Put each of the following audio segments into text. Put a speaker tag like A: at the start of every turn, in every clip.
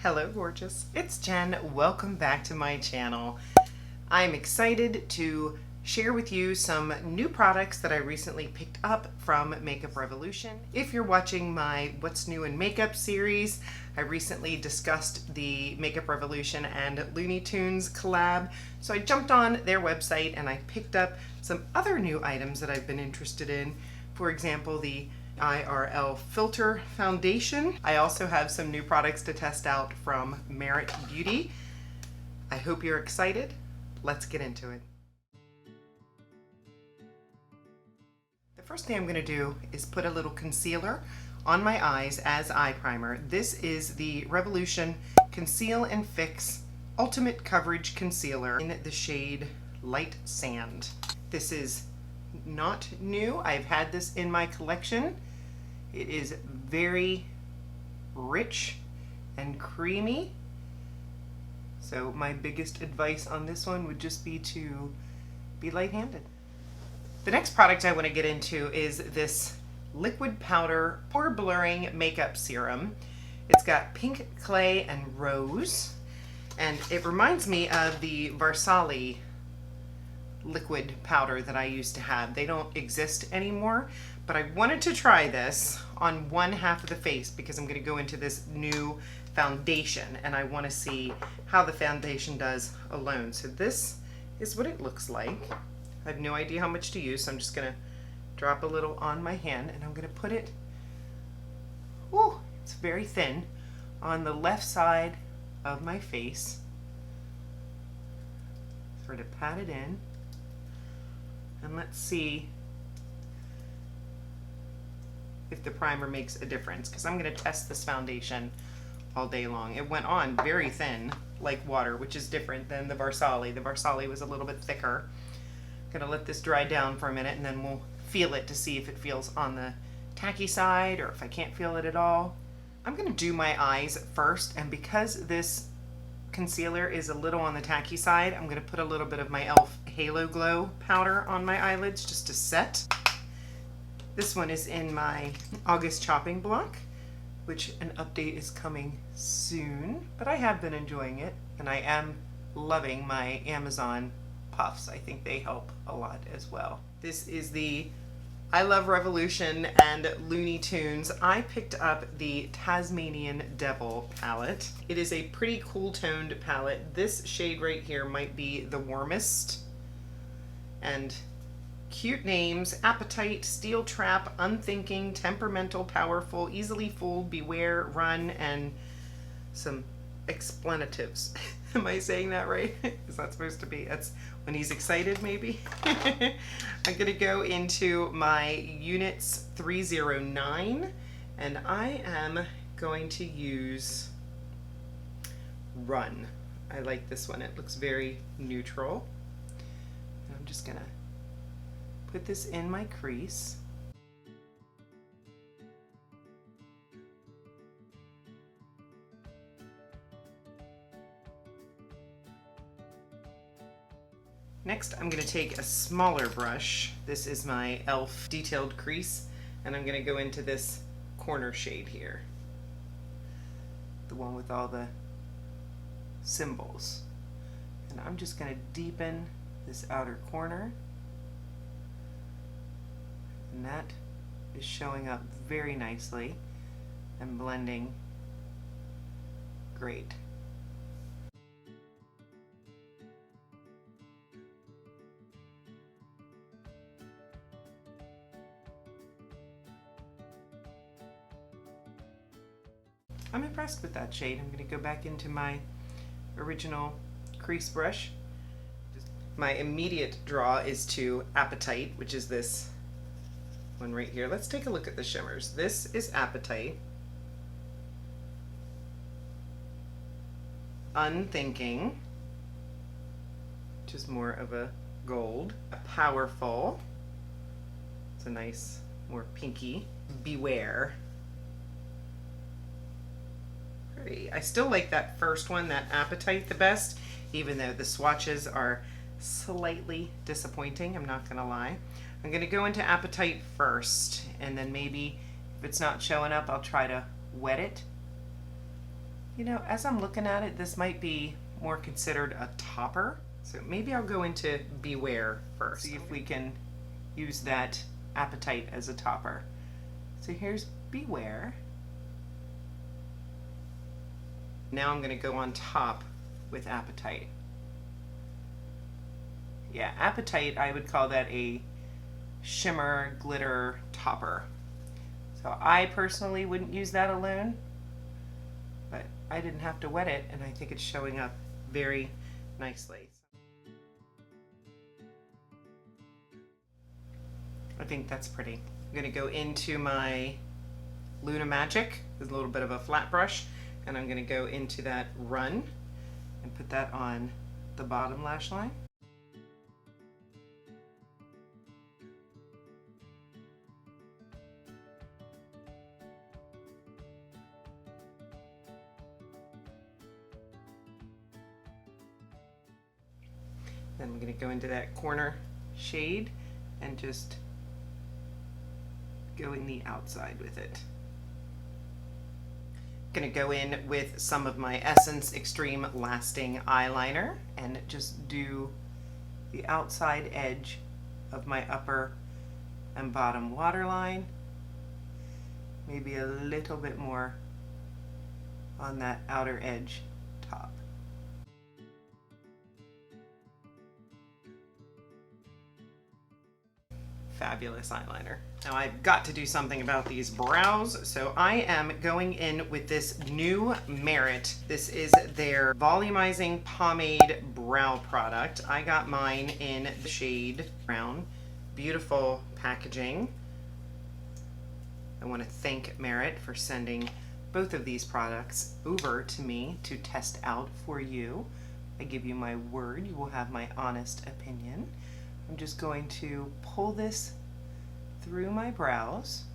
A: Hello gorgeous, it's Jen. Welcome back to my channel. I'm excited to share with you some new products that I recently picked up from Makeup Revolution. If you're watching my What's New in Makeup series, I recently discussed the Makeup Revolution and Looney Tunes collab, so I jumped on their website and I picked up some other new items that I've been interested in. For example, the IRL Filter Foundation. I also have some new products to test out from Merit Beauty. I hope you're excited. Let's get into it. The first thing I'm going to do is put a little concealer on my eyes as eye primer. This is the Revolution Conceal and Fix Ultimate Coverage Concealer in the shade Light Sand. This is not new. I've had this in my collection. It is very rich and creamy. So my biggest advice on this one would just be to be light-handed. The next product I want to get into is this liquid powder pore blurring makeup serum. It's got pink clay and rose, and it reminds me of the Varsali liquid powder that I used to have. They don't exist anymore, but I wanted to try this on one half of the face because I'm going to go into this new foundation and I want to see how the foundation does alone. So this is what it looks like. I have no idea how much to use, so I'm just going to drop a little on my hand and I'm going to put it, ooh, it's very thin, on the left side of my face. Sort of pat it in. And let's see if the primer makes a difference, because I'm going to test this foundation all day long. It went on very thin, like water, which is different than the Varsali. The Varsali was a little bit thicker. I'm going to let this dry down for a minute and then we'll feel it to see if it feels on the tacky side or if I can't feel it at all. I'm going to do my eyes first, and because this concealer is a little on the tacky side, I'm going to put a little bit of my e.l.f. Halo Glow powder on my eyelids just to set. This one is in my August chopping block, which an update is coming soon, but I have been enjoying it and I am loving my Amazon puffs. I think they help a lot as well. This is the I Love Revolution and Looney Tunes. I picked up the Tasmanian Devil palette. It is a pretty cool toned palette. This shade right here might be the warmest. And cute names: Appetite, Steel Trap, Unthinking, Temperamental, Powerful, Easily Fooled, Beware, Run, and some explanatives. Am I saying that right? Is that supposed to be? That's when he's excited, maybe? I'm gonna go into my units 309 and I am going to use Run. I like this one. It looks very neutral. I'm just gonna put this in my crease. Next, I'm going to take a smaller brush. This is my e.l.f. Detailed Crease, and I'm going to go into this corner shade here. The one with all the symbols. And I'm just going to deepen this outer corner. And that is showing up very nicely and blending great. I'm impressed with that shade. I'm going to go back into my original crease brush. My immediate draw is to Appetite, which is this one right here. Let's take a look at the shimmers. This is Appetite. Unthinking, which is more of a gold. Powerful. It's a nice, more pinky. Beware. I still like that first one, that Appetite, the best, even though the swatches are slightly disappointing, I'm not gonna lie. I'm gonna go into Appetite first, and then maybe if it's not showing up, I'll try to wet it. You know, as I'm looking at it, this might be more considered a topper. So maybe I'll go into Beware first. See if we can use that Appetite as a topper. So here's Beware. Now I'm going to go on top with Appetite. Yeah, Appetite, I would call that a shimmer glitter topper. So I personally wouldn't use that alone, but I didn't have to wet it, and I think it's showing up very nicely. I think that's pretty. I'm going to go into my Luna Magic with a little bit of a flat brush, and I'm going to go into that Run and put that on the bottom lash line. Then I'm going to go into that corner shade and just go in the outside with it. I'm going to go in with some of my Essence Extreme Lasting Eyeliner and just do the outside edge of my upper and bottom waterline. Maybe a little bit more on that outer edge top. Fabulous eyeliner. Now I've got to do something about these brows, so I am going in with this new Merit. This is their volumizing pomade brow product. I got mine in the shade brown. Beautiful packaging. I want to thank Merit for sending both of these products over to me to test out for you. I give you my word, you will have my honest opinion. I'm just going to pull this through my brows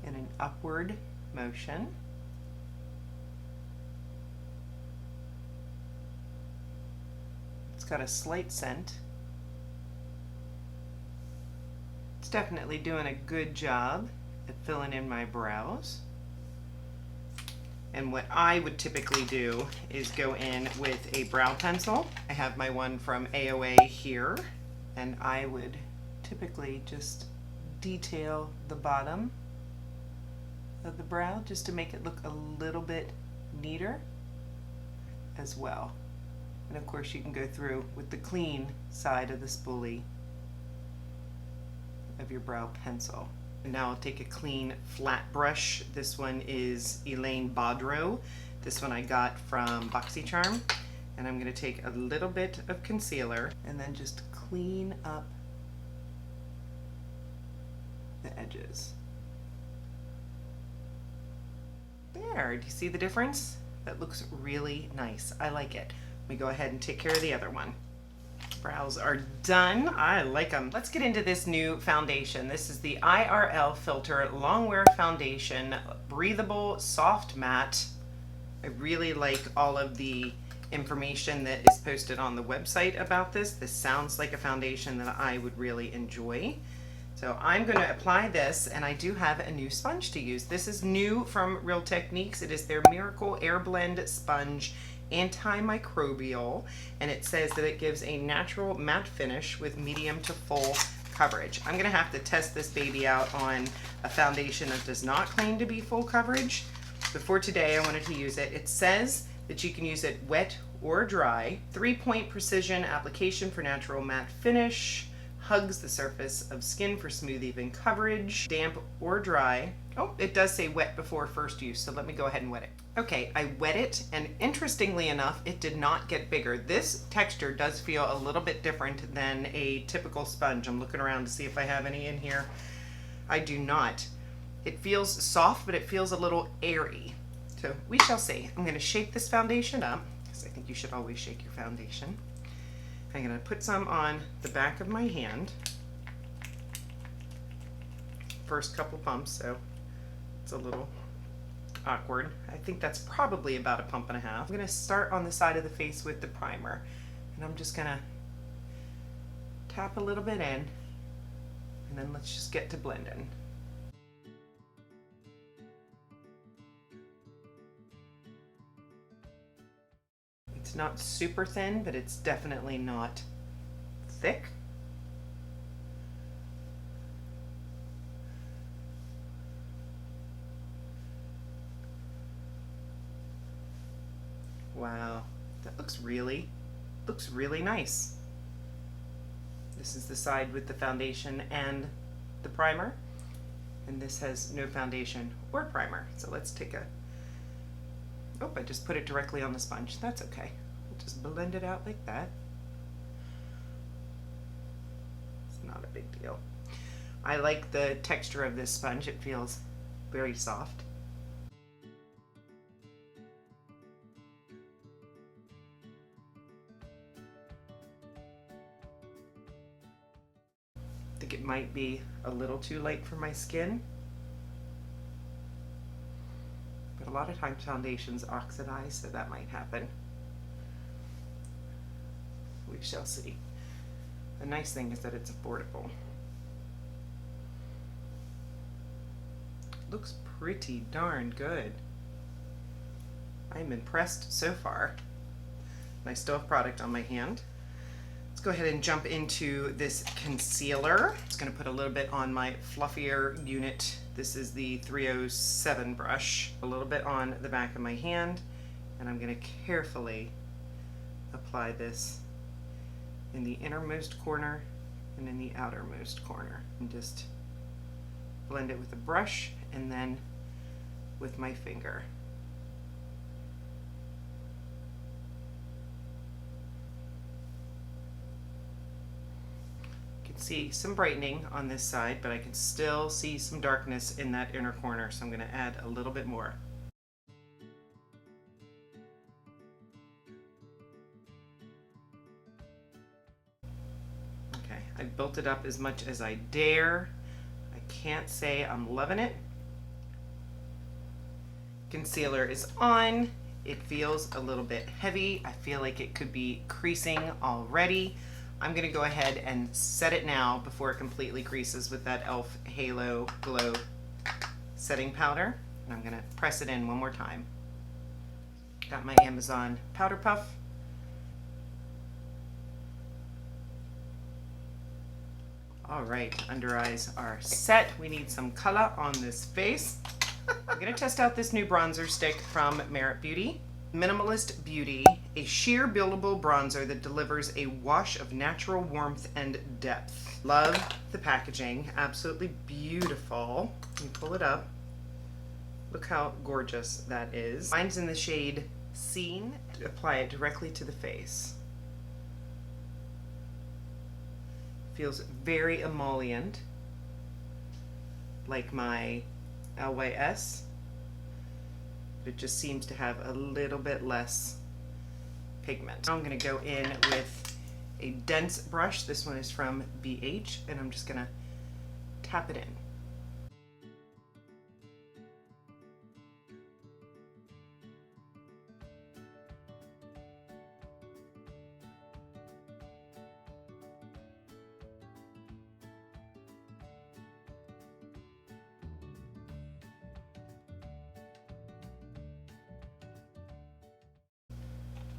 A: in an upward motion. It's got a slight scent. It's definitely doing a good job at filling in my brows. And what I would typically do is go in with a brow pencil. I have my one from AOA here, and I would typically just detail the bottom of the brow just to make it look a little bit neater as well. And of course you can go through with the clean side of the spoolie of your brow pencil. And now I'll take a clean flat brush. This one is Elaine Baudreau. This one I got from Boxycharm. And I'm going to take a little bit of concealer and then just clean up the edges. There, do you see the difference? That looks really nice. I like it. Let me go ahead and take care of the other one. Brows are done. I like them. Let's get into this new foundation. This is the IRL Filter Longwear Foundation, breathable, soft matte. I really like all of the information that is posted on the website about this. This sounds like a foundation that I would really enjoy. So I'm going to apply this, and I do have a new sponge to use. This is new from Real Techniques. It is their Miracle Air Blend Sponge Antimicrobial, and it says that it gives a natural matte finish with medium to full coverage. I'm going to have to test this baby out on a foundation that does not claim to be full coverage. But for today, I wanted to use it. It says that you can use it wet or dry. 3-point precision application for natural matte finish. Hugs the surface of skin for smooth, even coverage. Damp or dry. Oh, it does say wet before first use, so let me go ahead and wet it. Okay, I wet it, and interestingly enough, it did not get bigger. This texture does feel a little bit different than a typical sponge. I'm looking around to see if I have any in here. I do not. It feels soft, but it feels a little airy. So we shall see. I'm going to shake this foundation up, because I think you should always shake your foundation. I'm going to put some on the back of my hand. First couple pumps, so it's a little awkward. I think that's probably about a pump and a half. I'm going to start on the side of the face with the primer, and I'm just going to tap a little bit in, and then let's just get to blending. It's not super thin, but it's definitely not thick. Wow, that looks really nice. This is the side with the foundation and the primer, and this has no foundation or primer. So let's take a, oh, I just put it directly on the sponge. That's okay. We'll just blend it out like that. It's not a big deal. I like the texture of this sponge. It feels very soft. I think it might be a little too light for my skin, but a lot of times foundations oxidize, so that might happen. We shall see. The nice thing is that it's affordable. Looks pretty darn good. I'm impressed so far. And I still have product on my hand. Let's go ahead and jump into this concealer. I'm just going to put a little bit on my fluffier unit. This is the 307 brush. A little bit on the back of my hand, and I'm going to carefully apply this in the innermost corner and in the outermost corner, and just blend it with a brush and then with my finger. See some brightening on this side, but I can still see some darkness in that inner corner, so I'm going to add a little bit more. Okay, I've built it up as much as I dare. I can't say I'm loving it. Concealer is on. It feels a little bit heavy. I feel like it could be creasing already. I'm going to go ahead and set it now before it completely creases with that e.l.f. Halo Glow setting powder. And I'm going to press it in one more time. Got my Amazon powder puff. All right, under eyes are set. We need some color on this face. I'm going to test out this new bronzer stick from Merit Beauty. Minimalist Beauty, a sheer buildable bronzer that delivers a wash of natural warmth and depth. Love the packaging, absolutely beautiful. Let me pull it up. Look how gorgeous that is. Mine's in the shade Scene. Apply it directly to the face. Feels very emollient, like my LYS. It just seems to have a little bit less pigment. Now I'm going to go in with a dense brush. This one is from BH, and I'm just going to tap it in.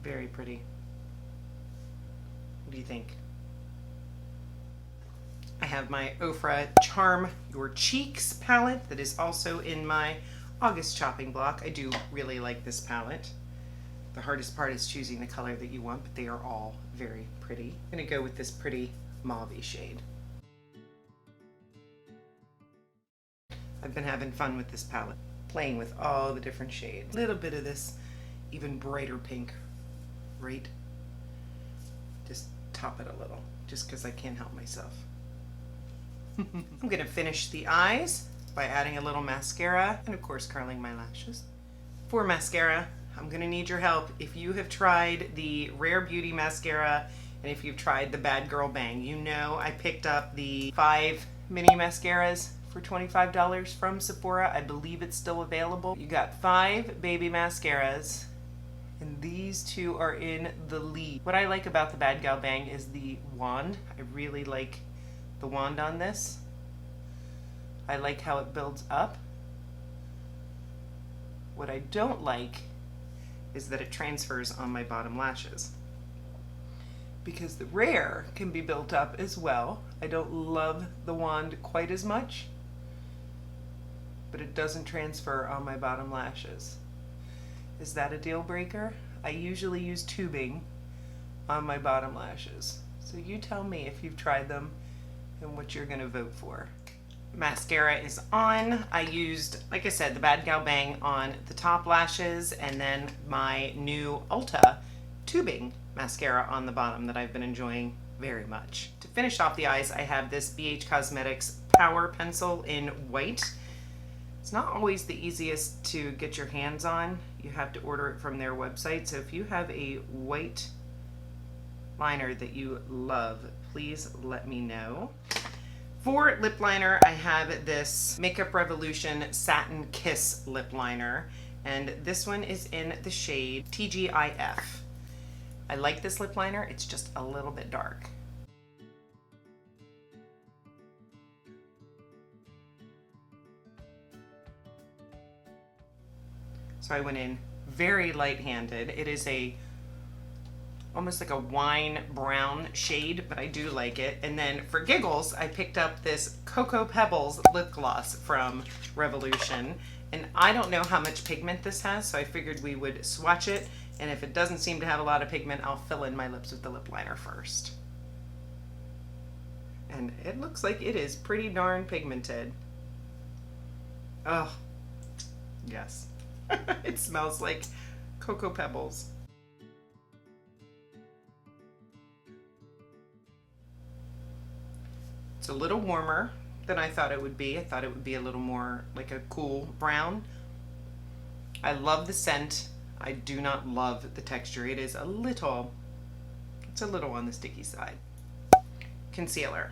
A: Very pretty. What do you think? I have my Ofra Charm Your Cheeks palette that is also in my August shopping block. I do really like this palette. The hardest part is choosing the color that you want, but they are all very pretty. I'm gonna go with this pretty mauve-y shade. I've been having fun with this palette, playing with all the different shades. A little bit of this even brighter pink. Right? Just top it a little, just because I can't help myself. I'm going to finish the eyes by adding a little mascara and of course curling my lashes. For mascara, I'm going to need your help. If you have tried the Rare Beauty mascara and if you've tried the Bad Girl Bang, you know I picked up the 5 mini mascaras for $25 from Sephora. I believe it's still available. You got 5 baby mascaras, and these two are in the lead. What I like about the Bad Gal Bang is the wand. I really like the wand on this. I like how it builds up. What I don't like is that it transfers on my bottom lashes. Because the rare can be built up as well. I don't love the wand quite as much, but it doesn't transfer on my bottom lashes. Is that a deal breaker? I usually use tubing on my bottom lashes. So you tell me if you've tried them and what you're gonna vote for. Mascara is on. I used, like I said, the Bad Gal Bang on the top lashes, and then my new Ulta tubing mascara on the bottom that I've been enjoying very much. To finish off the eyes, I have this BH Cosmetics Power Pencil in white. It's not always the easiest to get your hands on. You have to order it from their website. So if you have a white liner that you love, please let me know. For lip liner, I have this Makeup Revolution Satin Kiss lip liner, and this one is in the shade TGIF. I like this lip liner, it's just a little bit dark. So I went in very light-handed. It is almost like a wine brown shade, but I do like it. And then for giggles, I picked up this Cocoa Pebbles lip gloss from Revolution. And I don't know how much pigment this has, so I figured we would swatch it. And if it doesn't seem to have a lot of pigment, I'll fill in my lips with the lip liner first. And it looks like it is pretty darn pigmented. Oh, yes. It smells like Cocoa Pebbles. It's a little warmer than I thought it would be. I thought it would be a little more like a cool brown. I love the scent. I do not love the texture. It's a little on the sticky side. Concealer.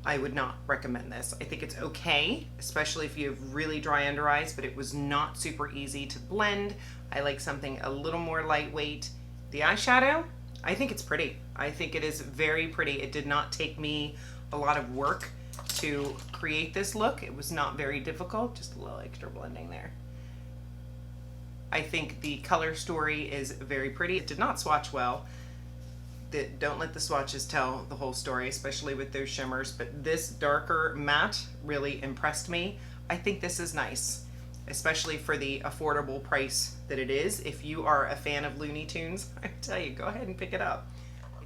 A: I would not recommend this. I think it's okay, especially if you have really dry under eyes, but it was not super easy to blend. I like something a little more lightweight. The eyeshadow, I think it's pretty. I think it is very pretty. It did not take me a lot of work to create this look. It was not very difficult, just a little extra blending there. I think the color story is very pretty. It did not swatch well. Don't let the swatches tell the whole story, especially with those shimmers, but this darker matte really impressed me. I think this is nice, especially for the affordable price that it is. If you are a fan of Looney Tunes, I tell you, go ahead and pick it up.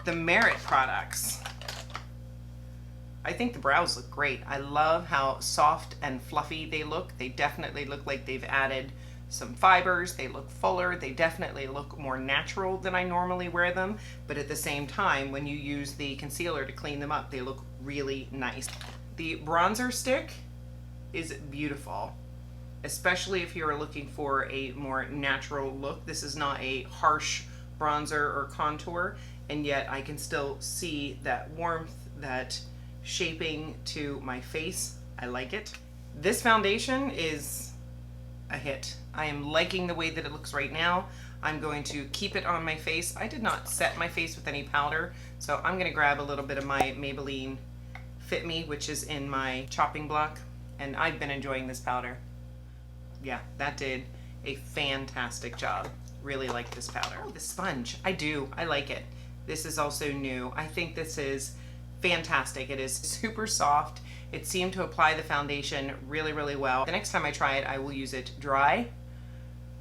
A: The Merit products. I think the brows look great. I love how soft and fluffy they look. They definitely look like they've added some fibers. They look fuller. They definitely look more natural than I normally wear them. But at the same time, when you use the concealer to clean them up, they look really nice. The bronzer stick is beautiful, especially if you're looking for a more natural look. This is not a harsh bronzer or contour, and yet I can still see that warmth, that shaping to my face. I like it. This foundation is a hit. I am liking the way that it looks right now. I'm going to keep it on my face. I did not set my face with any powder, so I'm going to grab a little bit of my Maybelline Fit Me, which is in my chopping block, and I've been enjoying this powder. Yeah, that did a fantastic job. Really like this powder. Oh, the sponge. I do. I like it. This is also new. I think this is fantastic. It is super soft. It seemed to apply the foundation really, really well. The next time I try it, I will use it dry,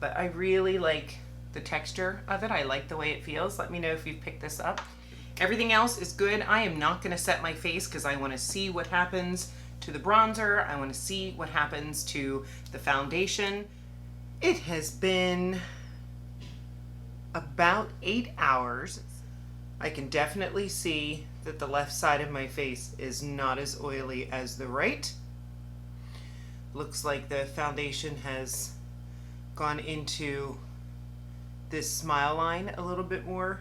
A: but I really like the texture of it. I like the way it feels. Let me know if you've picked this up. Everything else is good. I am not going to set my face because I want to see what happens to the bronzer. I want to see what happens to the foundation. It has been about 8 hours. I can definitely see that the left side of my face is not as oily as the right. Looks like the foundation has gone into this smile line a little bit more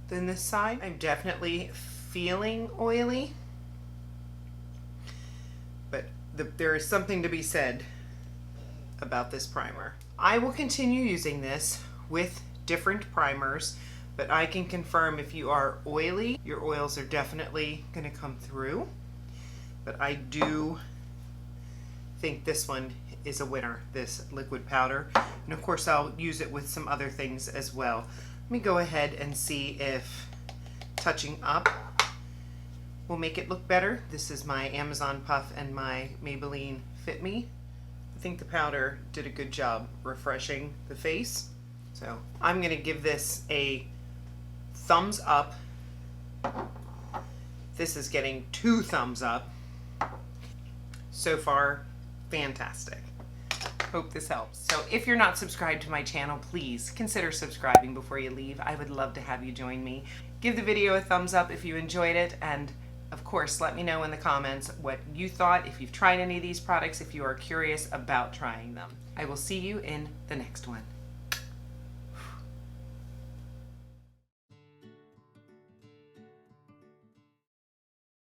A: than this side. I'm definitely feeling oily, but there is something to be said about this primer. I will continue using this with different primers, but I can confirm if you are oily, your oils are definitely going to come through. But I do think this one is a winner, this liquid powder. And of course I'll use it with some other things as well. Let me go ahead and see if touching up will make it look better. This is my Amazon Puff and my Maybelline Fit Me. I think the powder did a good job refreshing the face. So I'm gonna give this a thumbs up. This is getting 2 thumbs up. So far, fantastic. Hope this helps. So if you're not subscribed to my channel, please consider subscribing before you leave. I would love to have you join me. Give the video a thumbs up if you enjoyed it, and of course, let me know in the comments what you thought, if you've tried any of these products, if you are curious about trying them. I will see you in the next one.